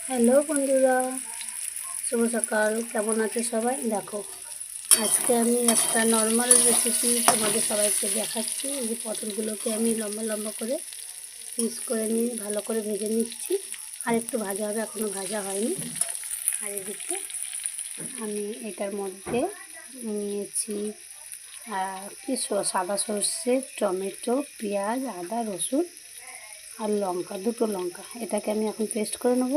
Hello বন্ধুরা, শুভ সকাল। কেমন আছে সবাই? দেখো, আজকে আমি একটা নর্মাল রেসিপি তোমাদের সবাইকে দেখাচ্ছি। এই যে পটলগুলোকে আমি লম্বা লম্বা করে পিস করে নিয়ে ভালো করে ভেজে নিচ্ছি। আর একটু ভাজা হবে, এখনও ভাজা হয়নি। আর এদিকে আমি এটার মধ্যে নিয়েছি সাদা সর্ষে, টমেটো, পেঁয়াজ, আদা, রসুন আর লঙ্কা, দুটো লঙ্কা। এটাকে আমি এখন পেস্ট করে নেব।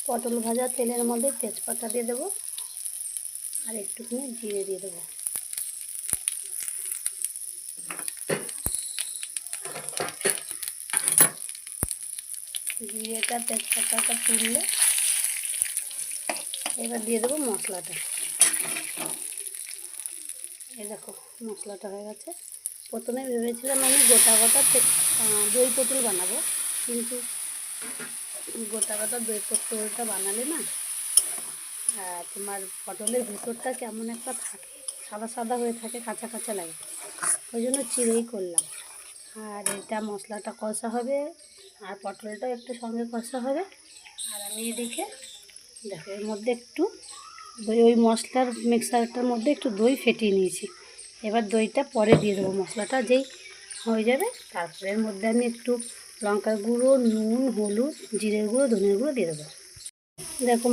পটল ভাজা তেলের মধ্যে তেজপাতা দিয়ে দেবো আর একটুখানি জিরে দিয়ে দেবো। জিরেটা তেজপাতাটা পুড়লে এবার দিয়ে দেবো মশলাটা। এই দেখো, মশলাটা হয়ে গেছে। প্রথমে ভেবেছিলাম আমি গোটা গোটা দই পটল বানাবো, কিন্তু গোটা গোটা দই পটলটা বানালে না তোমার পটলের ভেতরটা কেমন একটা থাকে, সাদা সাদা হয়ে থাকে, কাঁচা কাঁচা লাগে। ওই জন্য চিড়েই করলাম। আর এটা মশলাটা কষা হবে আর পটলটাও একটু সঙ্গে কষা হবে। আর আমি এদিকে দেখো এর মধ্যে একটু দই, ওই মশলার মিক্সারটার মধ্যে একটু দই ফেটিয়ে নিয়েছি। এবার দইটা পরে দিয়ে দেবো। মশলাটা যেই হয়ে যাবে তারপরে এর মধ্যে আমি একটু লঙ্কার গুঁড়ো, নুন, হলুদ, জিরের গুঁড়ো, ধনের গুঁড়ো দিয়ে দেবো। দেখো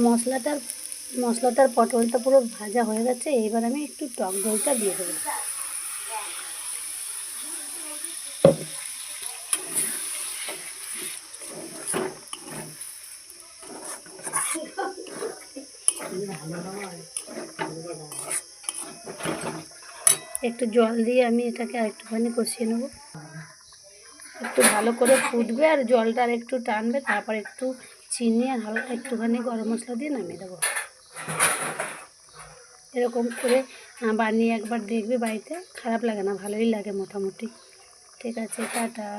মশলাটার পটলটা পুরো ভাজা হয়ে গেছে। এইবার আমি একটু টক দইটা দিয়ে দেবো। একটু জল দিয়ে আমি এটাকে আরেকটুখানি কষিয়ে নেব। একটু ভালো করে ফুটবে আর জলটা আর একটু টানবে, তারপর একটু চিনি আর হালকা একটুখানি গরম মশলা দিয়ে নামিয়ে দেবো। এরকম করে বানিয়ে একবার দেখবে বাড়িতে, খারাপ লাগে না, ভালোই লাগে মোটামুটি। ঠিক আছে, টাটা।